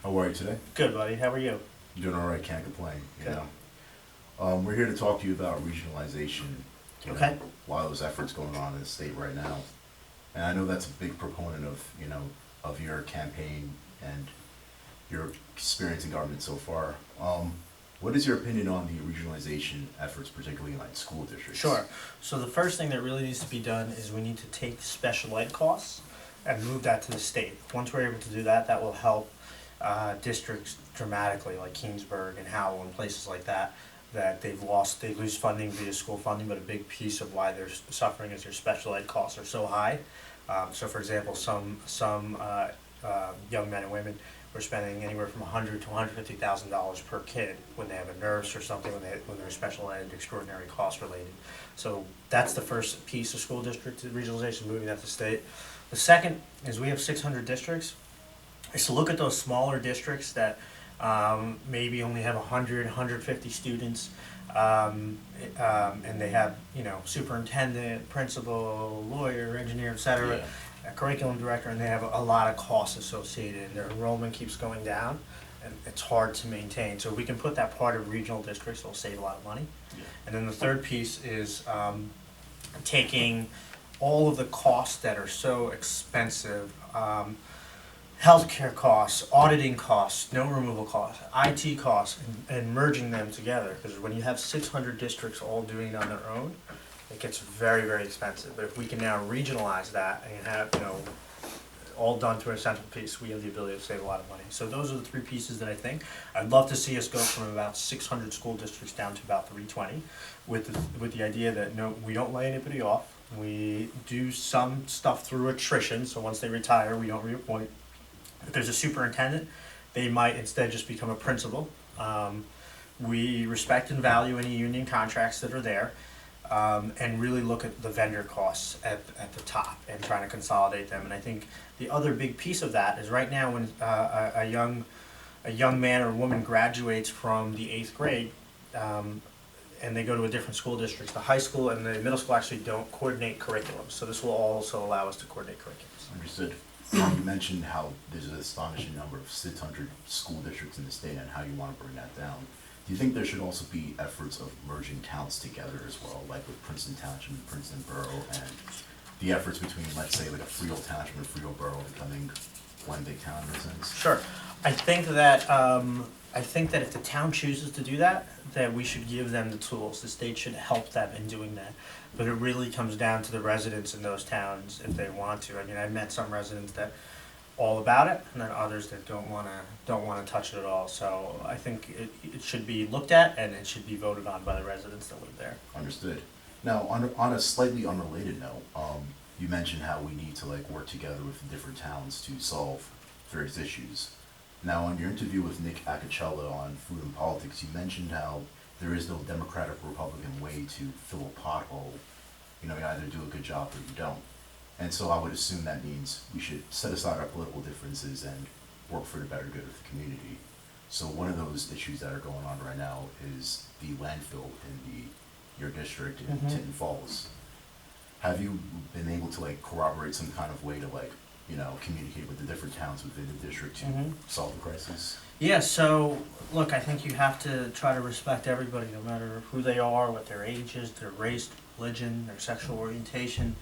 How are you today? Good, buddy. How are you? Doing all right, can't complain, you Good. know. We're here to talk to you about regionalization, Okay. a lot of those efforts going on in the state right now. And I know that's a big proponent of, of your campaign and your experience in government so far. What is your opinion on the regionalization efforts, particularly in like school districts? Sure. So the first thing that really needs to be done is we need to take special ed costs and move that to the state. Once we're able to do that, that will help districts dramatically, like Keensburg and Howell and places like that, that they lose funding via school funding, but a big piece of why they're suffering is their special ed costs are so high. So for example, some young men and women were spending anywhere from $100 to $150,000 per kid when they have a nurse or something, when they're special ed, extraordinary cost related. So that's the first piece of school district regionalization, moving that to state. The second is we have 600 districts. Is to look at those smaller districts that maybe only have 100, 150 students, and they have, superintendent, principal, lawyer, engineer, et cetera, Yeah. a curriculum director, and they have a lot of costs associated, and their enrollment keeps going down, and it's hard to maintain. So if we can put that part of regional districts, it'll save a lot of money. Yeah. And then the third piece is taking all of the costs that are so expensive, healthcare costs, auditing costs, snow removal costs, IT costs, and merging them together. Because when you have 600 districts all doing it on their own, it gets very, very expensive. But if we can now regionalize that and have, all done through a central piece, we have the ability to save a lot of money. So those are the three pieces that I think. I'd love to see us go from about 600 school districts down to about 320, with the idea that no, we don't lay anybody off. We do some stuff through attrition, so once they retire, we don't reappoint. If there's a superintendent, they might instead just become a principal. We respect and value any union contracts that are there, and really look at the vendor costs at the top and trying to consolidate them. And I think the other big piece of that is right now when a young man or woman graduates from the 8th grade, and they go to a different school district, the high school and the middle school actually don't coordinate curriculums. So this will also allow us to coordinate curriculums. Understood. You mentioned how there's an astonishing number of 600 school districts in the state and how you want to bring that down. Do you think there should also be efforts of merging towns together as well, like with Princeton Township and Princeton Borough, and the efforts between, let's say, like a Freehold Township and Freehold Borough becoming one big town in a sense? Sure. I think that if the town chooses to do that, that we should give them the tools. The state should help them in doing that. But it really comes down to the residents in those towns if they want to. I mean, I've met some residents that all about it, and then others that don't wanna touch it at all. So I think it should be looked at and it should be voted on by the residents that live there. Understood. Now, on a slightly unrelated note, you mentioned how we need to like work together with different towns to solve various issues. Now, on your interview with Nick Acacella on Food and Politics, you mentioned how there is no Democratic or Republican way to fill a pothole. You either do a good job or you don't. And so I would assume that means we should set aside our political differences and work for the better good of the community. So one of those issues that are going on right now is the landfill in your district in Mhm. Tinton Falls. Have you been able to like corroborate some kind of way to like, communicate with the different towns within the district to Mhm. solve the crisis? Yeah, so look, I think you have to try to respect everybody, no matter who they are, what their age is, their race, religion, their sexual orientation,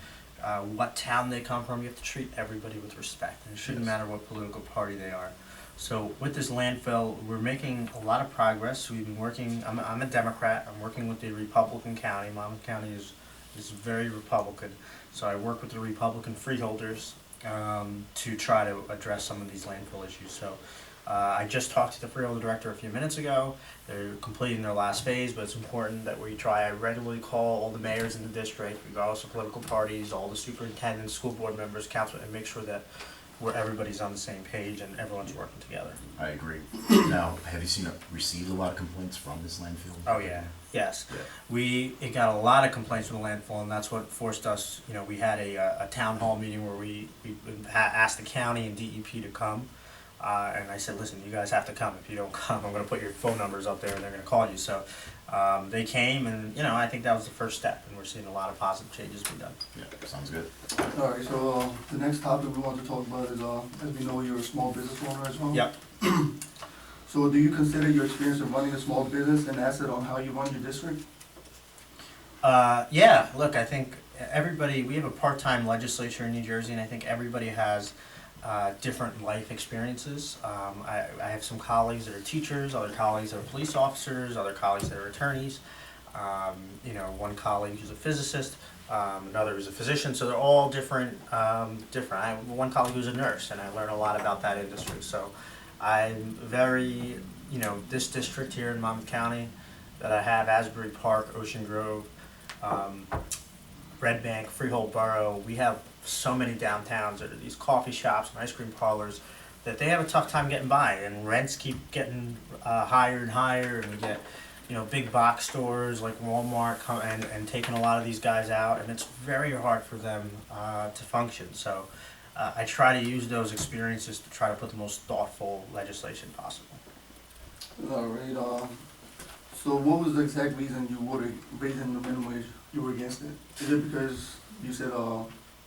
what town they come from. You have to treat everybody with respect, and it shouldn't Yes. matter what political party they are. So with this landfill, we're making a lot of progress. We've been working. I'm a Democrat. I'm working with the Republican county. Monmouth County is very Republican, so I work with the Republican freeholders to try to address some of these landfill issues. So I just talked to the freeholder director a few minutes ago. They're completing their last phase, but it's important that we try. I regularly call all the mayors in the district, regardless of political parties, all the superintendents, school board members, council, and make sure that everybody's on the same page and everyone's working together. I agree. Now, have you received a lot of complaints from this landfill? Oh yeah, yes. Yeah. It got a lot of complaints from the landfill, and that's what forced us. We had a town hall meeting where we asked the county and DEP to come. And I said, listen, you guys have to come. If you don't come, I'm going to put your phone numbers up there and they're going to call you. So they came, and I think that was the first step, and we're seeing a lot of positive changes be done. Yeah, sounds good. All right, so the next topic we want to talk about is, as we know, you're a small business owner as well. Yep. So do you consider your experience of running a small business an asset on how you run your district? Yeah, look, I think we have a part-time legislature in New Jersey, and I think everybody has different life experiences. I have some colleagues that are teachers, other colleagues that are police officers, other colleagues that are attorneys. One colleague who's a physicist, another who's a physician, so they're all different. I have one colleague who's a nurse, and I learn a lot about that industry. So I'm very, this district here in Monmouth County that I have, Asbury Park, Ocean Grove, Red Bank, Freehold Borough, we have so many downtowns that are these coffee shops and ice cream parlors that they have a tough time getting by, and rents keep getting higher and higher, and we get big box stores like Walmart and taking a lot of these guys out, and it's very hard for them to function. So I try to use those experiences to try to put the most thoughtful legislation possible. All right, so what was the exact reason you were raising the minimum wage? You were against it? Is it because you said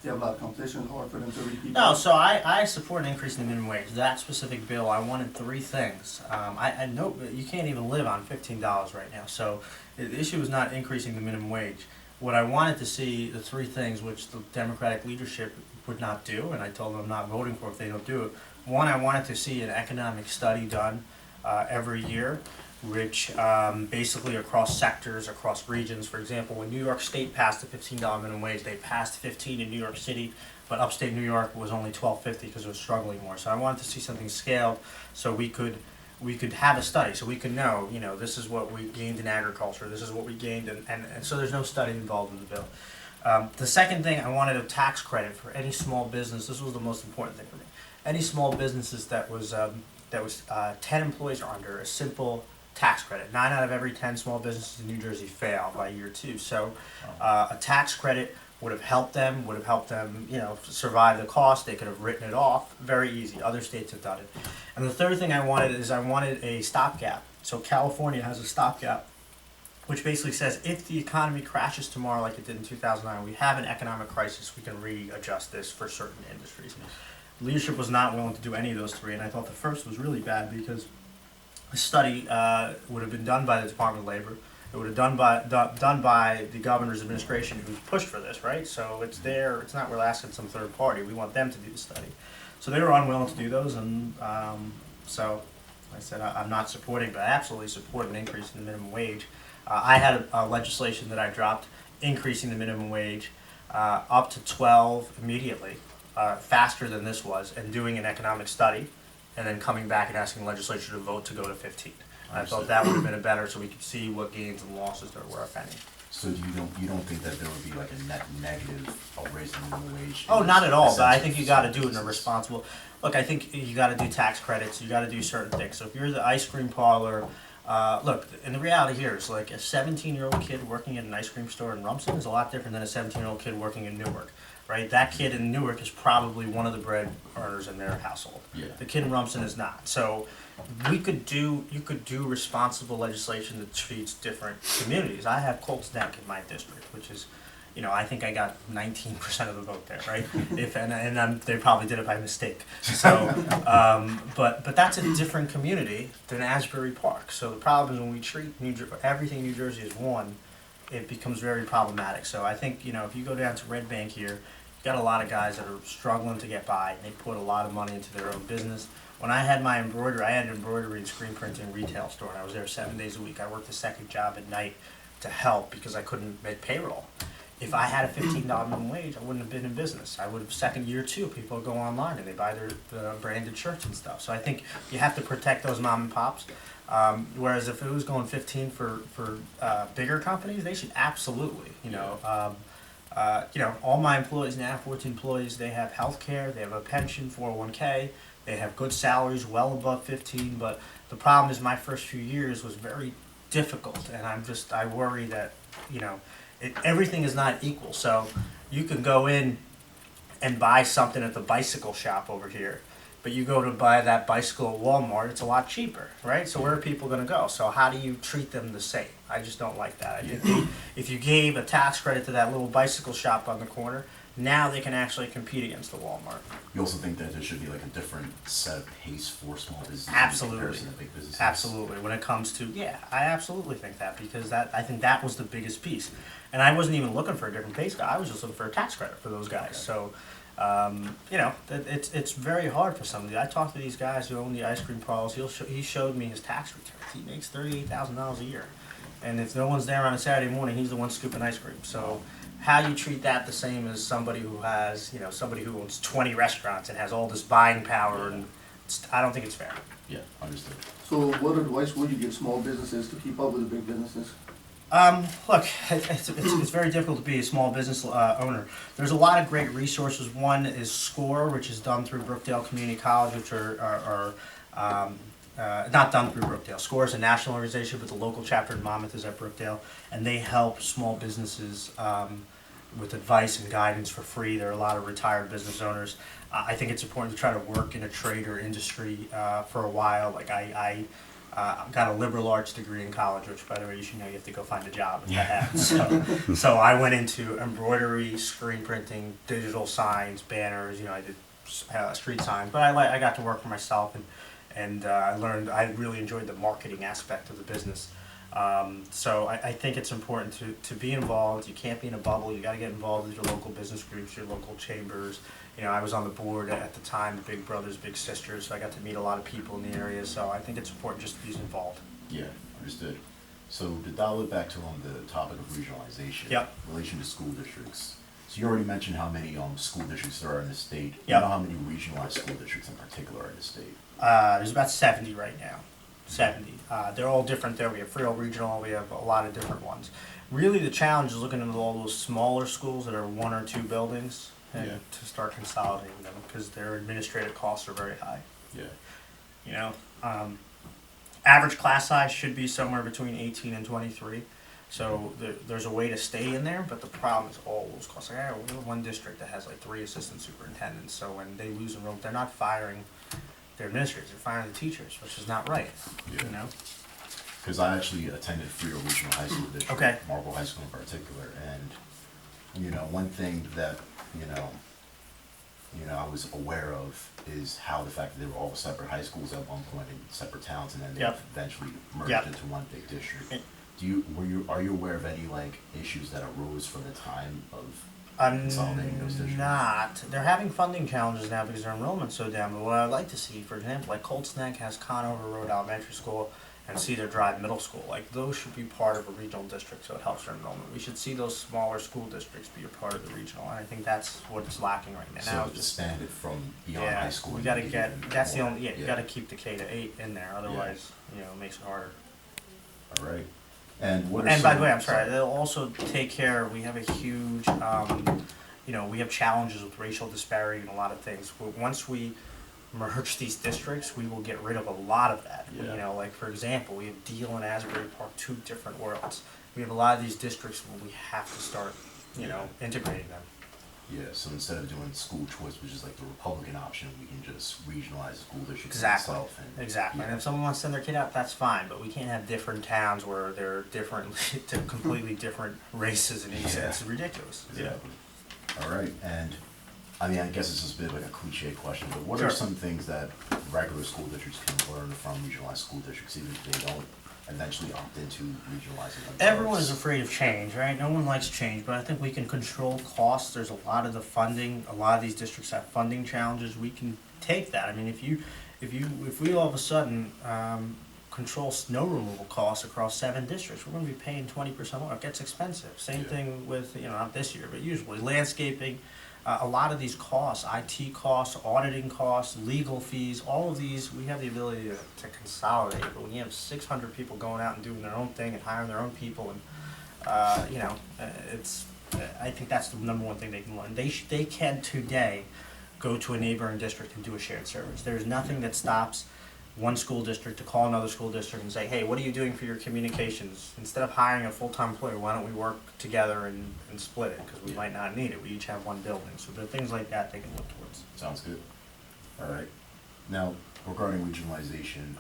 they have a lot of competition, it's hard for them to reach people? No, so I support an increase in the minimum wage. That specific bill, I wanted three things. I know you can't even live on $15 right now, so the issue is not increasing the minimum wage. What I wanted to see, the three things which the Democratic leadership would not do, and I told them I'm not voting for if they don't do it. One, I wanted to see an economic study done every year, which basically across sectors, across regions. For example, when New York State passed the $15 minimum wage, they passed 15 in New York City, but upstate New York was only $12.50 because it was struggling more. So I wanted to see something scaled so we could have a study, so we could know, this is what we gained in agriculture, this is what we gained, and so there's no study involved in the bill. The second thing, I wanted a tax credit for any small business. This was the most important thing for me. Any small businesses that was 10 employees or under, a simple tax credit. 9 out of every 10 small businesses in New Jersey fail by year 2. So a tax credit would have helped them, survive the cost. They could have written it off. Very easy. Other states have done it. And the third thing I wanted a stopgap. So California has a stopgap, which basically says if the economy crashes tomorrow like it did in 2009, we have an economic crisis, we can readjust this for certain industries. Leadership was not willing to do any of those three, and I thought the first was really bad because the study would have been done by the Department of Labor. It would have done by the governor's administration, who's pushed for this, right? So it's there. It's not we're asking some third party. We want them to do the study. So they were unwilling to do those, and so I said I'm not supporting, but I absolutely support an increase in the minimum wage. I had a legislation that I dropped increasing the minimum wage up to 12 immediately, faster than this was, and doing an economic study, and then coming back and asking the legislature to vote to go to 15. I thought that would have been better, so we could see what gains and losses there were, if any. So you don't think that there would be like a net negative of raising the minimum wage? Oh, not at all, but I think you gotta do it in a responsible, look, I think you gotta do tax credits, you gotta do certain things. So if you're the ice cream parlor, look, and the reality here is like a 17-year-old kid working at an ice cream store in Rumson is a lot different than a 17-year-old kid working in Newark, right? That kid in Newark is probably one of the bread earners in their household. Yeah. The kid in Rumson is not. So you could do responsible legislation that treats different communities. I have Colts Neck in my district, which is, I think I got 19% of the vote there, right? They probably did it by mistake. So, but that's a different community than Asbury Park. So the problem is when we treat everything New Jersey as one, it becomes very problematic. So I think, if you go down to Red Bank here, you've got a lot of guys that are struggling to get by, and they put a lot of money into their own business. When I had my embroidery, I had an embroidery and screen printing retail store, and I was there 7 days a week. I worked a second job at night to help because I couldn't make payroll. If I had a $15 minimum wage, I wouldn't have been in business. I would have, second year too, people go online and they buy the branded shirts and stuff. So I think you have to protect those mom and pops. Whereas if it was going 15 for bigger companies, they should absolutely, all my employees now, 14 employees, they have health care, they have a pension, 401k, they have good salaries, well above 15. But the problem is my first few years was very difficult, and I worry that, everything is not equal. So you can go in and buy something at the bicycle shop over here, but you go to buy that bicycle at Walmart, it's a lot cheaper, right? So where are people gonna go? So how do you treat them the same? I just don't like that. I think if you gave a tax credit to that little bicycle shop on the corner, now they can actually compete against the Walmart. You also think that there should be like a different set of pace for small businesses Absolutely. in comparison to big businesses? Absolutely. When it comes to, yeah, I absolutely think that, because I think that was the biggest piece. And I wasn't even looking for a different pay scale. I was just looking for a tax credit for those guys. Okay. So, you know, it's very hard for somebody. I talked to these guys who own the ice cream parlors. He showed me his tax returns. He makes $38,000 a year, and if no one's there on a Saturday morning, he's the one scooping ice cream. So, how you treat that the same as somebody who has, you know, somebody who owns 20 restaurants and has all this buying power, and I don't think it's fair. Yeah, understood. So what advice would you give small businesses to keep up with the big businesses? Look, it's very difficult to be a small business owner. There's a lot of great resources. One is SCORE, which is done through Brookdale Community College, which are not done through Brookdale. SCORE is a national organization, but the local chapter in Monmouth is at Brookdale, and they help small businesses with advice and guidance for free. There are a lot of retired business owners. I think it's important to try to work in a trade or industry for a while. Like I got a liberal arts degree in college, which, by the way, you should know you have to go find a job if that happens. So I went into embroidery, screen printing, digital signs, banners. You know, I did street signs, but I got to work for myself, and I learned. I really enjoyed the marketing aspect of the business. So I think it's important to be involved. You can't be in a bubble. You got to get involved with your local business groups, your local chambers. You know, I was on the board at the time, the Big Brothers Big Sisters, so I got to meet a lot of people in the area. So I think it's important just to be involved. Yeah, understood. So to dial it back to on the topic of regionalization, Yep. in relation to school districts. So you already mentioned how many school districts there are in the state. Do Yep. you know how many regionalized school districts in particular are in the state? There's about 70 right now. 70. They're all different there. We have Frio Regional, we have a lot of different ones. Really, the challenge is looking into all those smaller schools that are 1 or 2 buildings and Yeah. to start consolidating them, because their administrative costs are very high. Yeah. You know, average class size should be somewhere between 18 and 23. So there's a way to stay in there, but the problem is all those costs. Like, we have one district that has like 3 assistant superintendents, so when they lose enrollment, they're not firing their administrators, they're firing the teachers, which is not right, Yeah. you know? Because I actually attended Frio Regional High School District, Okay. Marlboro High School in particular, and you know, one thing that you know, I was aware of is how the fact that they were all separate high schools at one point in separate towns, and then they Yep. eventually merged Yep. into one big district. And- Are you aware of any like issues that arose from the time of I'm consolidating those districts? not. They're having funding challenges now because their enrollment's so down. But what I'd like to see, for example, like Colts Neck has Conover Road Elementary School and Cedar Drive Middle School. Like, those should be part of a regional district, so it helps their enrollment. We should see those smaller school districts be a part of the regional, and I think that's what's lacking right now. So Now to expand it from beyond yeah, high school. we and gotta make it get. even That's the more. only. Yeah, you gotta keep the K-8 in there. Otherwise, you know, it makes it harder. All right. And what are And by some- the way, I'm sorry, they'll also take care, we have a huge, you know, we have challenges with racial disparity and a lot of things. Once we merge these districts, we will get rid of a lot of that. Yeah. You know, like, for example, we have Deal and Asbury Park, 2 different worlds. We have a lot of these districts where we have to start, you know, integrating them. Yeah, so instead of doing school choice, which is like the Republican option, we can just regionalize the school district Exactly. itself. And, Exactly. yeah. And if someone wants to send their kid out, that's fine, but we can't have different towns where they're different, completely different races and each. Yeah. It's ridiculous. Exactly. All right, and I mean, I guess this is a bit like a cliche question, but what Sure. are some things that regular school districts can learn from regionalized school districts, even if they don't eventually opt into regionalizing themselves? Everyone is afraid of change, right? No one likes change, but I think we can control costs. There's a lot of the funding. A lot of these districts have funding challenges. We can take that. I mean, if we all of a sudden control snow removal costs across 7 districts, we're going to be paying 20% more. It gets expensive. Same Yeah. thing with, you know, not this year, but usually landscaping. A lot of these costs, IT costs, auditing costs, legal fees, all of these, we have the ability to consolidate. But when you have 600 people going out and doing their own thing and hiring their own people, and you know, it's. I think that's the number one thing they can learn. They can today go to a neighboring district and do a shared service. There's nothing that stops one school district to call another school district and say, hey, what are you doing for your communications? Instead of hiring a full-time employee, why don't we work together and split it? Because we Yeah. might not need it. We each have one building. So there are things like that they can look towards. Sounds good. All right. Now, regarding regionalization,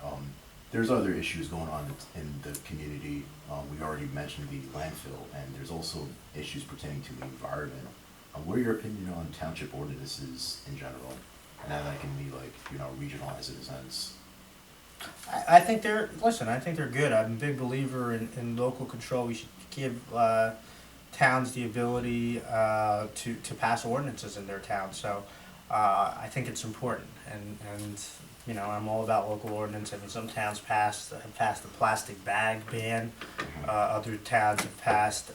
there's other issues going on in the community. We already mentioned the landfill, and there's also issues pertaining to the environment. What are your opinion on township ordinances in general, and how that can be like, regionalized in a sense? I think I think they're good. I'm a big believer in local control. We should give towns the ability to pass ordinances in their town. So I think it's important, and I'm all about local ordinance. I mean, some towns have passed the plastic bag ban. Other towns have passed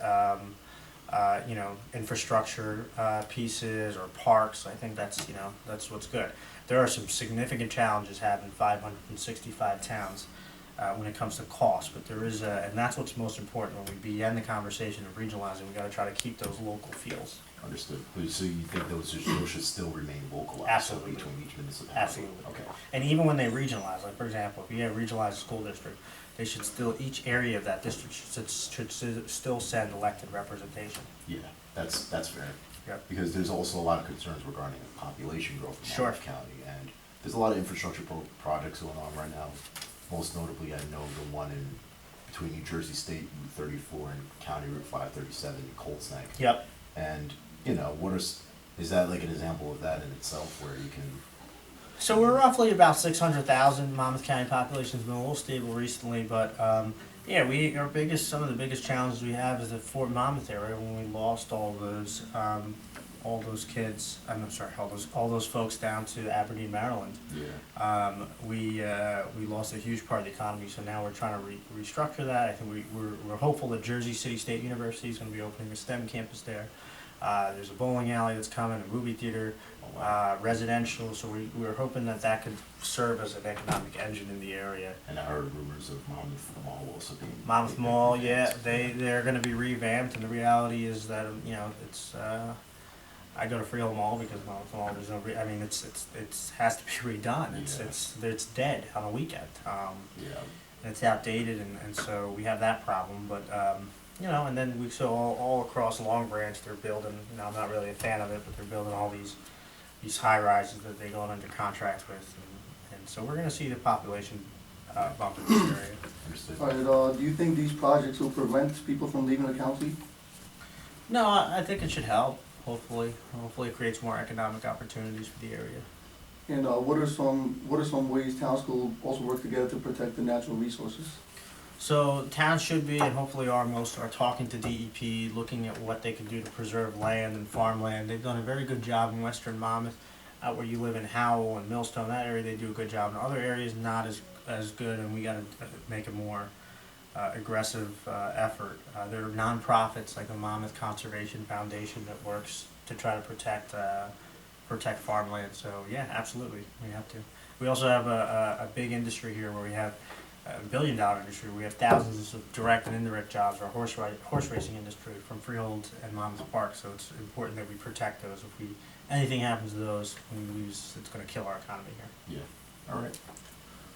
infrastructure pieces or parks. I think that's what's good. There are some significant challenges having 565 towns when it comes to cost, but there is and that's what's most important when we begin the conversation of regionalizing. We got to try to keep those local feels. Understood. So you think those should still remain localized? Absolutely. Between each municipality? Absolutely. Okay. And even when they regionalize, like for example, if you have a regionalized school district, they should still, each area of that district should still send elected representation. Yeah, that's fair. Yep. Because there's also a lot of concerns regarding population growth in Sure. Monmouth County, and there's a lot of infrastructure projects going on right now. Most notably, I know the one between New Jersey State Route 34 and County Route 537 in Colts Neck. Yep. And is that like an example of that in itself, where you can? So we're roughly about 600,000. Monmouth County population's been a little stable recently, but some of the biggest challenges we have is the Fort Monmouth area when we lost all those kids. I'm sorry, all those folks down to Aberdeen, Maryland. Yeah. We lost a huge part of the economy, so now we're trying to restructure that. I think we're hopeful that Jersey City State University is going to be opening a STEM campus there. There's a bowling alley that's coming, a movie theater, residential, so we're hoping that could serve as an economic engine in the area. And I heard rumors of Monmouth Mall also being. Monmouth Mall, yeah, they're going to be revamped, and the reality is that it's. I go to Freehold Mall because Monmouth Mall there's no. It has to be redone. It's dead on a weekend. Yeah. It's outdated, and so we have that problem, but. And then we saw all across Long Branch, they're building, I'm not really a fan of it, but they're building all these high rises that they're going under contract with. And so we're going to see the population bump in this area. Understood. All right, do you think these projects will prevent people from leaving the county? No, I think it should help, hopefully. Hopefully it creates more economic opportunities for the area. And what are some ways towns could also work together to protect the natural resources? So towns should be, and hopefully are talking to DEP, looking at what they can do to preserve land and farmland. They've done a very good job in western Monmouth, out where you live in Howell and Millstone, that area they do a good job. In other areas not as good, and we got to make a more aggressive effort. There are nonprofits like the Monmouth Conservation Foundation that works to try to protect farmland. So yeah, absolutely, we have to. We also have a big industry here where we have a billion-dollar industry. We have thousands of direct and indirect jobs. Our horse racing industry from Freehold and Monmouth Park. So it's important that we protect those. If anything happens to those, we lose. It's going to kill our economy here. Yeah. All right.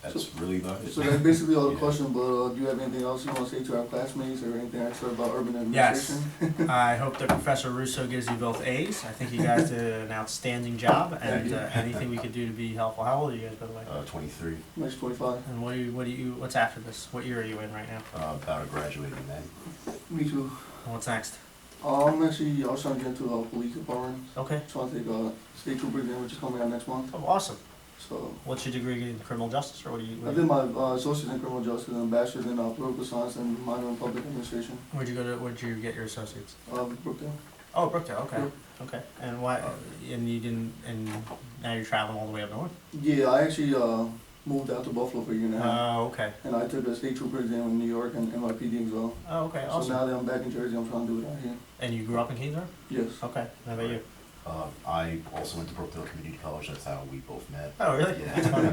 That's really about it. So that's basically all the Yeah. questions, but do you have anything else you want to say to our classmates or anything extra about urban Yes. administration? I hope that Professor Russo gives you both A's. I think you guys did an outstanding job, and anything we could do to be helpful. How old are you guys, by the way? 23. Next 25. And what's after this? What year are you in right now? About to graduate in May. Me too. What's next? I was trying to get into a police department. Okay. Trying to take a state trooper exam, which is coming out next month. Oh, awesome. So What's your degree in criminal justice, or what do you? I did my associate's in criminal justice and a bachelor's in political science and minor in public administration. Where'd you get your associates? Brookdale. Oh, Brookdale. Okay. Yep. Okay. And why? And you didn't. And now you're traveling all the way up north. Yeah, I actually moved out to Buffalo for a year and a half. Oh, okay. And I took a state trooper exam in New York and NYPD as well. Oh, okay. So Awesome. now that I'm back in Jersey, I'm trying to do it out here. And you grew up in Keensburg? Yes. Okay. How about you? I also went to Brookdale Community College. That's how we both met. Oh, really? Yeah. That's funny.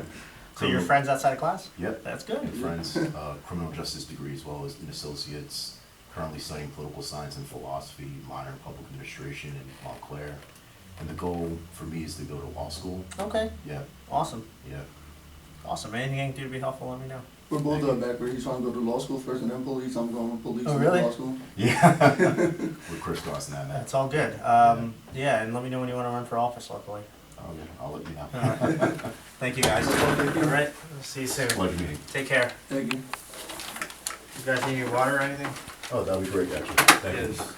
So you're friends outside of class? Yep. That's good. Good friends. Criminal justice degree as well as an associate's. Currently studying political science and philosophy, minor in public administration in Montclair. And the goal for me is to go to law school. Okay. Yeah. Awesome. Yeah. Awesome. Anything I can do to be helpful, let me know. We're both backwards. He's trying to go to law school first and then police. I'm going to police Oh, and really? law school. Yeah. We're crisscrossing that, man. That's all good. Yeah, and let me know when you want to run for office, luckily. I'll let you know. All right. Thank you, guys. Thank you. All right, see you soon. Pleasure meeting. Take care. Thank you. You guys need any water or anything? Oh, that'd be great, actually. Thank you. Yes.